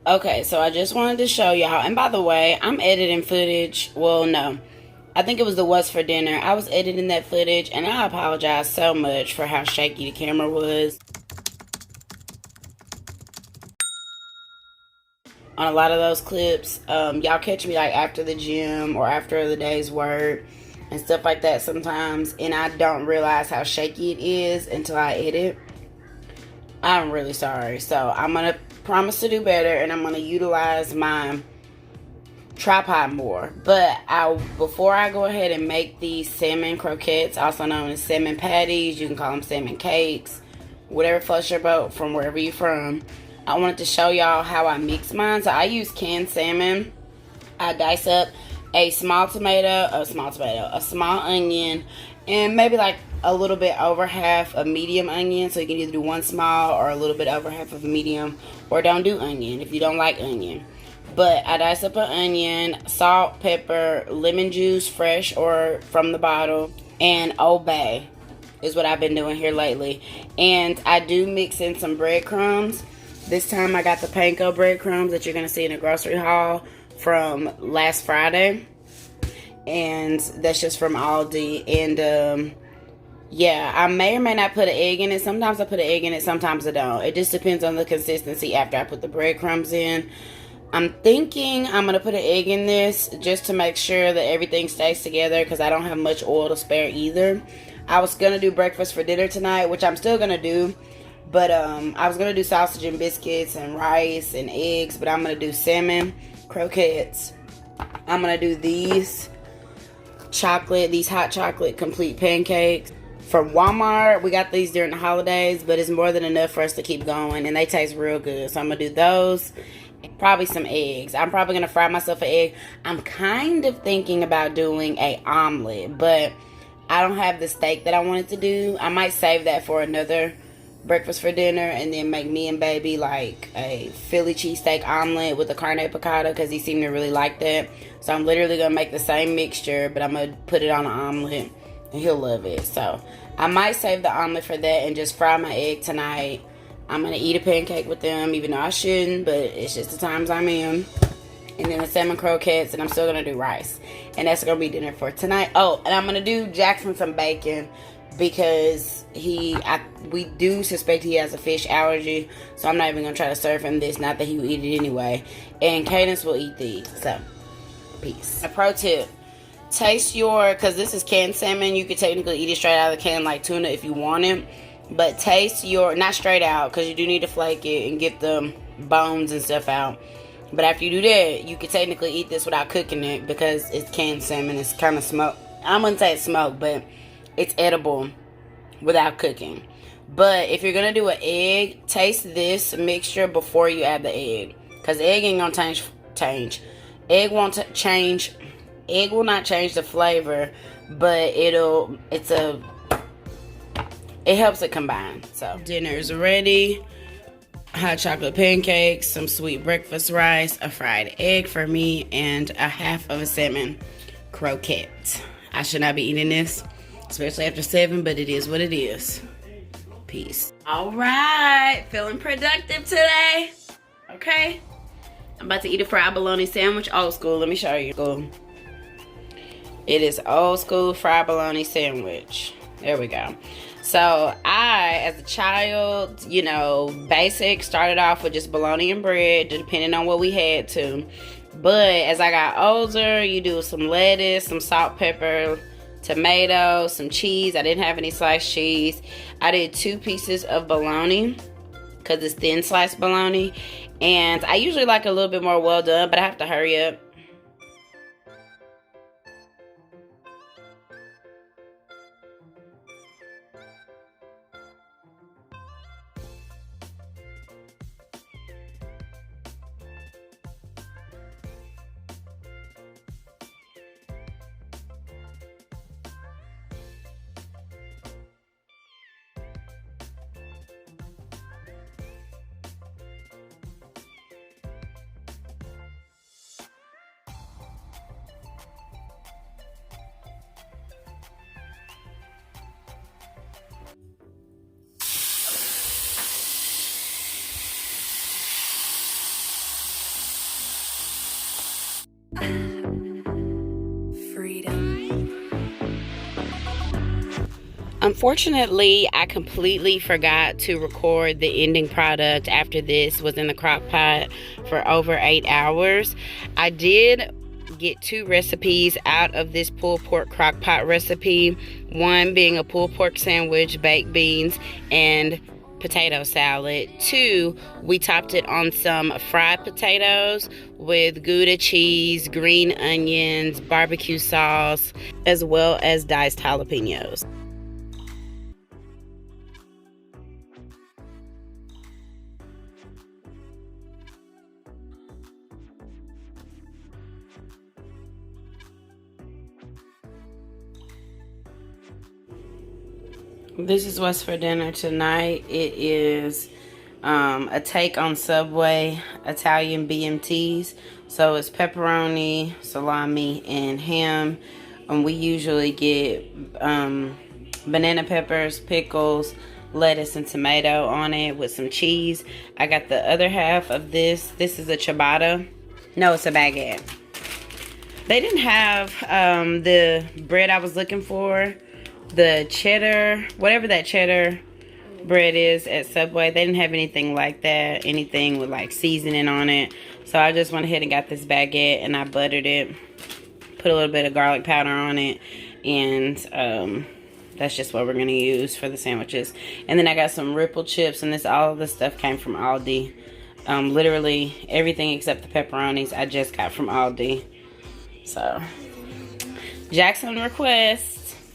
Okay, so I just wanted to show y'all. And by the way, I'm editing footage. Well, no. I think it was the What's for Dinner. I was editing that footage, and I apologize so much for how shaky the camera was on a lot of those clips. Y'all catch me like after the gym or after the day's work and stuff like that sometimes, and I don't realize how shaky it is until I edit. I'm really sorry. So I'm going to promise to do better, and I'm going to utilize my tripod more. But before I go ahead and make these salmon croquettes, also known as salmon patties, you can call them salmon cakes, whatever floats your boat from wherever you're from, I wanted to show y'all how I mix mine. So I use canned salmon. I dice up a small tomato, a small onion, and maybe like a little bit over half a medium onion. So you can either do one small or a little bit over half of a medium, or don't do onion if you don't like onion. But I dice up an onion, salt, pepper, lemon juice, fresh or from the bottle, and Old Bay is what I've been doing here lately. And I do mix in some breadcrumbs. This time I got the panko breadcrumbs that you're going to see in a grocery haul from last Friday. And that's just from Aldi. And yeah, I may or may not put an egg in it. Sometimes I put an egg in it, sometimes I don't. It just depends on the consistency after I put the breadcrumbs in. I'm thinking I'm going to put an egg in this just to make sure that everything stays together, because I don't have much oil to spare either. I was going to do breakfast for dinner tonight, which I'm still going to do. But I was going to do sausage and biscuits and rice and eggs, but I'm going to do salmon croquettes. I'm going to do these hot chocolate complete pancakes from Walmart. We got these during the holidays, but it's more than enough for us to keep going, and they taste real good. So I'm going to do those. Probably some eggs. I'm probably going to fry myself an egg. I'm kind of thinking about doing a omelet, but I don't have the steak that I wanted to do. I might save that for another breakfast for dinner, and then make me and baby like a Philly cheesesteak omelet with a carne picada, because he seemed to really like that. So I'm literally going to make the same mixture, but I'm going to put it on an omelet, and he'll love it. So I might save the omelet for that and just fry my egg tonight. I'm going to eat a pancake with them, even though I shouldn't, but it's just the times I'm in. And then the salmon croquettes, and I'm still going to do rice. And that's going to be dinner for tonight. Oh, and I'm going to do Jackson some bacon, because we do suspect he has a fish allergy. So I'm not even going to try to serve him this. Not that he will eat it anyway. And Cadence will eat these. So, peace. A pro tip. Taste because this is canned salmon. You could technically eat it straight out of the can like tuna if you want it. But taste not straight out, because you do need to flake it and get the bones and stuff out. But after you do that, you can technically eat this without cooking it, because it's canned salmon. It's kind of smoked. I wouldn't say it's smoked, but it's edible without cooking. But if you're going to do an egg, taste this mixture before you add the egg. Because egg ain't going to change. Egg will not change the flavor, but it helps it combine. So dinner's ready. Hot chocolate pancakes, some sweet breakfast rice, a fried egg for me, and a half of a salmon croquette. I should not be eating this, especially after 7, but it is what it is. Peace. All right, feeling productive today. Okay, I'm about to eat a fried bologna sandwich, old school. Let me show you. It is old school fried bologna sandwich. There we go. So I, as a child, basic, started off with just bologna and bread, depending on what we had to. But as I got older, you do some lettuce, some salt, pepper, tomato, some cheese. I didn't have any sliced cheese. I did 2 pieces of bologna, because it's thin sliced bologna. And I usually like a little bit more well done, but I have to hurry up. Unfortunately, I completely forgot to record the ending product after this was in the crock pot for over 8 hours. I did get 2 recipes out of this pulled pork crock pot recipe. One being a pulled pork sandwich, baked beans, and potato salad. 2, we topped it on some fried potatoes with Gouda cheese, green onions, barbecue sauce, as well as diced jalapenos. This is what's for dinner tonight. It is a take on Subway Italian BMTs. So it's pepperoni, salami, and ham. We usually get banana peppers, pickles, lettuce, and tomato on it with some cheese. I got the other half of this. This is a ciabatta. No, it's a baguette. They didn't have the bread I was looking for. The cheddar, whatever that cheddar bread is at Subway, they didn't have anything like that, anything with like seasoning on it. So I just went ahead and got this baguette and I buttered it, put a little bit of garlic powder on it, and that's just what we're gonna use for the sandwiches. And then I got some Ripple chips, and all of this stuff came from Aldi. Literally everything except the pepperonis I just got from Aldi. So Jackson request.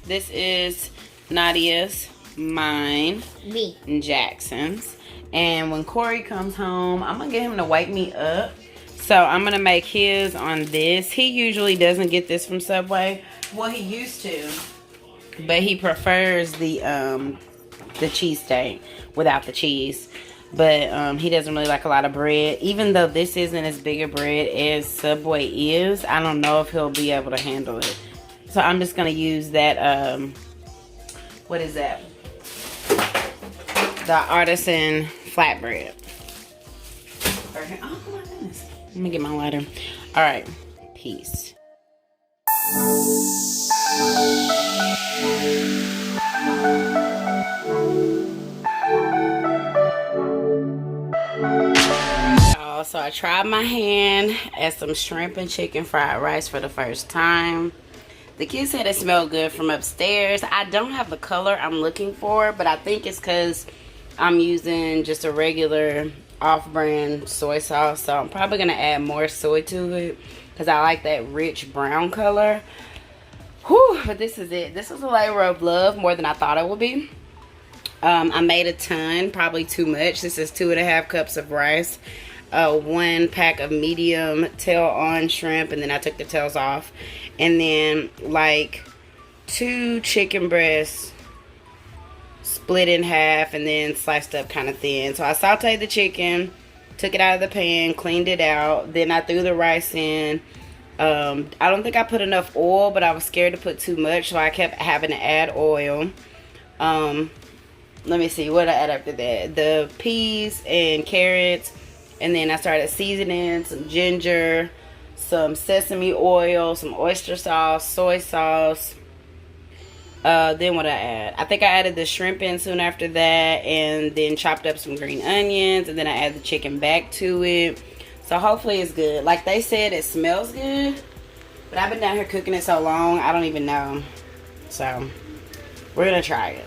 This is Nadia's, mine, me, and Jackson's. And when Corey comes home, I'm going to get him to wake me up. So I'm going to make his on this. He usually doesn't get this from Subway. Well, he used to. But he prefers the cheesesteak without the cheese. But he doesn't really like a lot of bread. Even though this isn't as big a bread as Subway is, I don't know if he'll be able to handle it. So I'm just going to use that, what is that? The artisan flatbread. Oh my goodness. Let me get my lighter. All right. Peace. So I tried my hand at some shrimp and chicken fried rice for the first time. The kids said it smelled good from upstairs. I don't have the color I'm looking for, but I think it's because I'm using just a regular off-brand soy sauce. So I'm probably going to add more soy to it because I like that rich brown color. Whew, but this is it. This was a labor of love, more than I thought it would be. I made a ton, probably too much. This is 2.5 cups of rice. 1 pack of medium tail on shrimp, and then I took the tails off, and then like 2 chicken breasts split in half and then sliced up kind of thin. So I sauteed the chicken, took it out of the pan, cleaned it out, then I threw the rice in. I don't think I put enough oil, but I was scared to put too much, so I kept having to add oil. Let me see what I add after that. The peas and carrots. And then I started seasoning some ginger, some sesame oil, some oyster sauce, soy sauce. Then what I add? I think I added the shrimp in soon after that, and then chopped up some green onions, and then I added the chicken back to it. So hopefully it's good. Like they said, it smells good, but I've been down here cooking it so long, I don't even know. So we're gonna try it.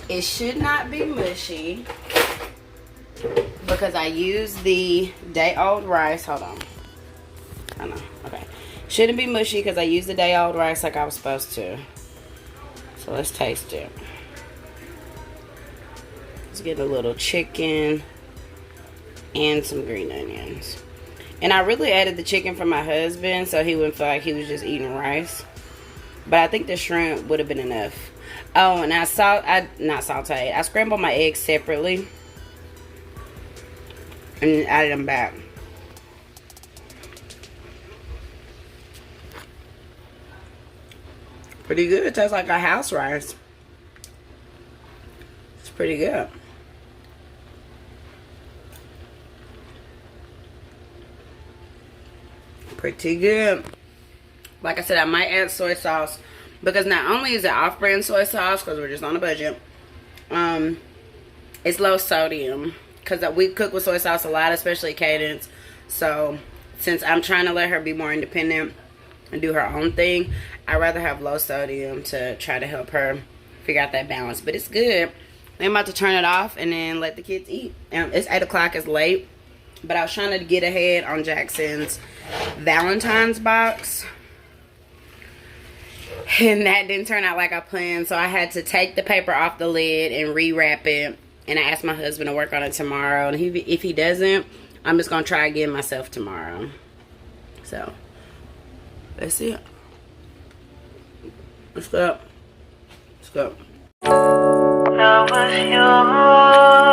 It should not be mushy, because I used the day-old rice. Hold on. I know. Okay. Shouldn't be mushy because I used the day-old rice like I was supposed to. So let's taste it. Let's get a little chicken and some green onions. And I really added the chicken for my husband so he wouldn't feel like he was just eating rice. But I think the shrimp would have been enough. Oh, and I scrambled my eggs separately and added them back. Pretty good. It tastes like a house rice. It's pretty good. Pretty good. Like I said, I might add soy sauce because not only is it off-brand soy sauce because we're just on a budget, it's low sodium because we cook with soy sauce a lot, especially Cadence. So since I'm trying to let her be more independent and do her own thing, I'd rather have low sodium to try to help her figure out that balance. But it's good. I'm about to turn it off and then let the kids eat. It's 8 o'clock. It's late. But I was trying to get ahead on Jackson's Valentine's box. And that didn't turn out like I planned. So I had to take the paper off the lid and rewrap it. And I asked my husband to work on it tomorrow. And if he doesn't, I'm just going to try again myself tomorrow. So, that's it. Let's go. Let's go. That was yours.